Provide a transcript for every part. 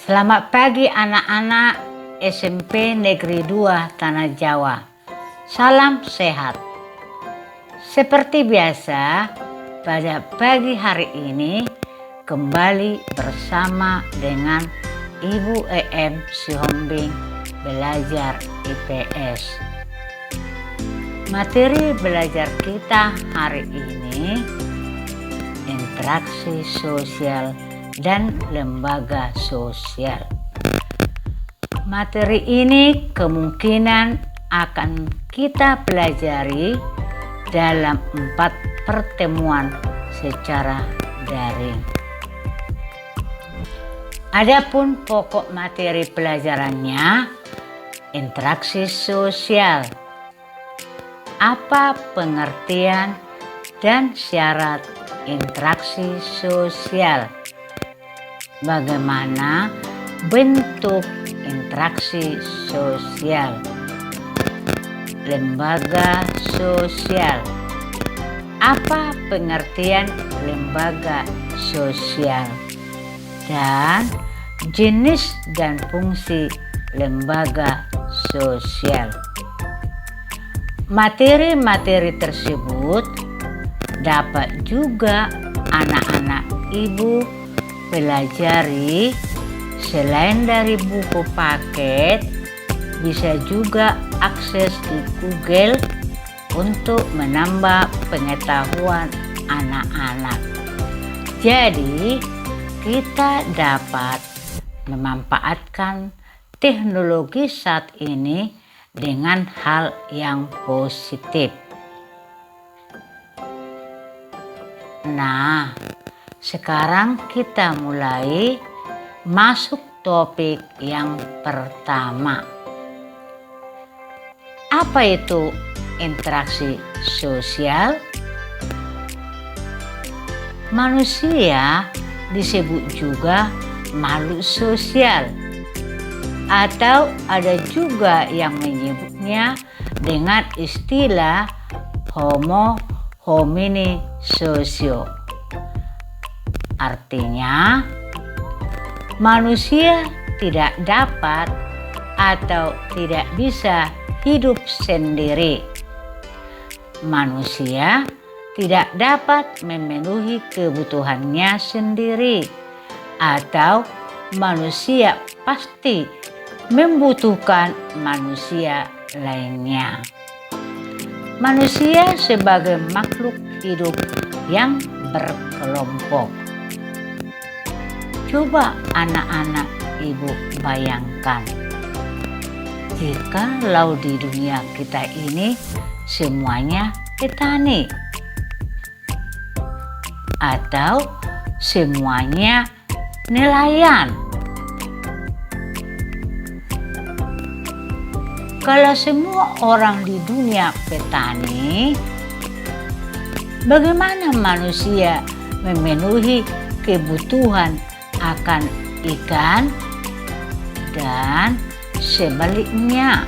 Selamat pagi anak-anak SMP Negeri 2 Tanah Jawa. Salam sehat. Seperti biasa, pada pagi hari ini kembali bersama dengan Ibu EM Sihombing belajar IPS. Materi belajar kita hari ini interaksi sosial dan lembaga sosial. Materi ini kemungkinan akan kita pelajari dalam 4 pertemuan secara daring. Adapun pokok materi pelajarannya interaksi sosial. Apa pengertian dan syarat interaksi sosial? Bagaimana bentuk interaksi sosial? Lembaga sosial. Apa pengertian lembaga sosial? Dan jenis dan fungsi lembaga sosial. Materi-materi tersebut dapat juga anak-anak ibu pelajari selain dari buku paket, bisa juga akses di Google untuk menambah pengetahuan anak-anak. Jadi kita dapat memanfaatkan teknologi saat ini dengan hal yang positif. Nah, sekarang kita mulai masuk topik yang pertama. Apa itu interaksi sosial? Manusia disebut juga makhluk sosial, atau ada juga yang menyebutnya dengan istilah Homo homini socio. Artinya, manusia tidak dapat atau tidak bisa hidup sendiri. Manusia tidak dapat memenuhi kebutuhannya sendiri, atau manusia pasti membutuhkan manusia lainnya. Manusia sebagai makhluk hidup yang berkelompok. Coba anak-anak ibu bayangkan, jikalau di dunia kita ini semuanya petani, atau semuanya nelayan. Kalau semua orang di dunia petani, bagaimana manusia memenuhi kebutuhan akan ikan dan sebaliknya?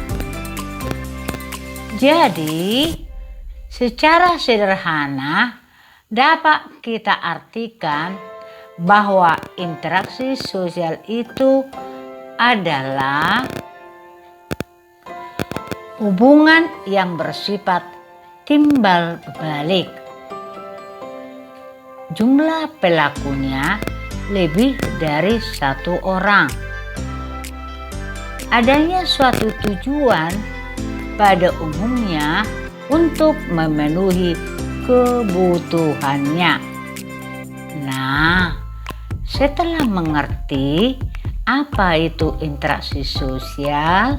Jadi, secara sederhana dapat kita artikan bahwa interaksi sosial itu adalah hubungan yang bersifat timbal balik. Jumlah pelakunya lebih dari satu orang. Adanya suatu tujuan pada umumnya untuk memenuhi kebutuhannya. Nah, setelah mengerti apa itu interaksi sosial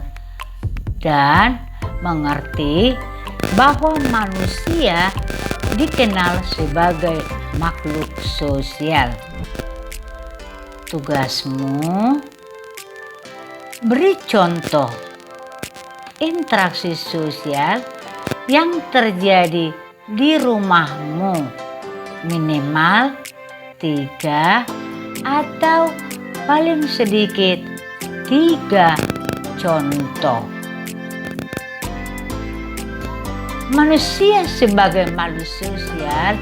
dan mengerti bahwa manusia dikenal sebagai makhluk sosial, tugasmu beri contoh interaksi sosial yang terjadi di rumahmu, minimal 3 atau paling sedikit 3 contoh. Manusia sebagai makhluk sosial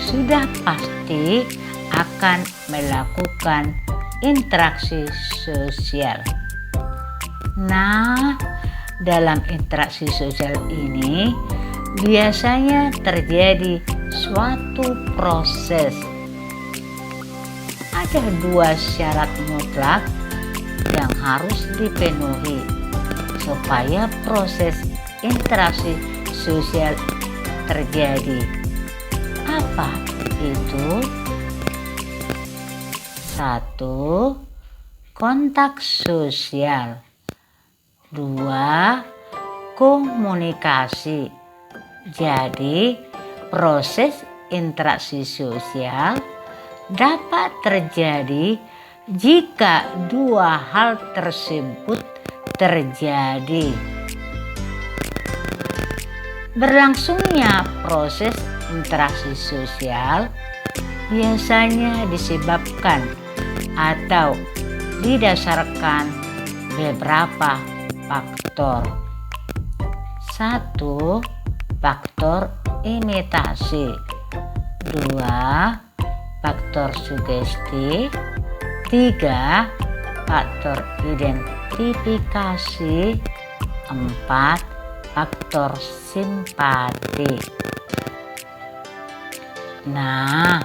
sudah pasti akan melakukan interaksi sosial. Nah, dalam interaksi sosial ini biasanya terjadi suatu proses. Ada 2 syarat mutlak yang harus dipenuhi supaya proses interaksi sosial terjadi. Apa itu? 1. Kontak sosial. 2. Komunikasi. Jadi, proses interaksi sosial dapat terjadi jika 2 hal tersebut terjadi. Berlangsungnya proses interaksi sosial biasanya disebabkan atau didasarkan beberapa faktor. 1. Faktor imitasi. 2. Faktor sugesti. 3. Faktor identifikasi. 4. Faktor simpati. Nah,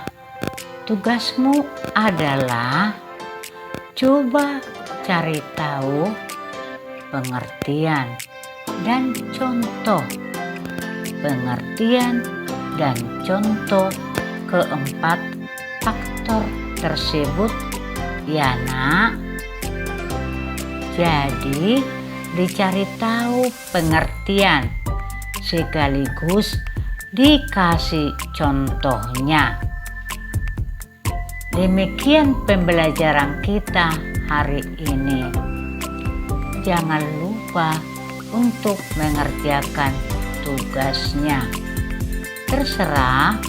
tugasmu adalah coba cari tahu pengertian dan contoh. Pengertian dan contoh keempat faktor tersebut ya nak. Jadi dicari tahu pengertian sekaligus dikasih contohnya. Demikian pembelajaran kita hari ini. Jangan lupa untuk mengerjakan tugasnya. Terserah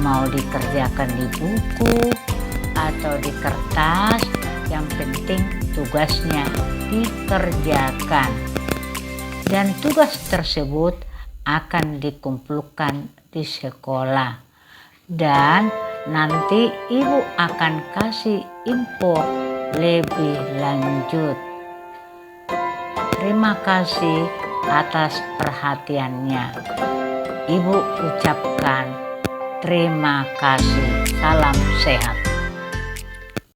mau dikerjakan di buku atau di kertas, yang penting tugasnya dikerjakan. Dan tugas tersebut akan dikumpulkan di sekolah. Dan nanti ibu akan kasih info lebih lanjut. Terima kasih atas perhatiannya. Ibu ucapkan terima kasih. Salam sehat.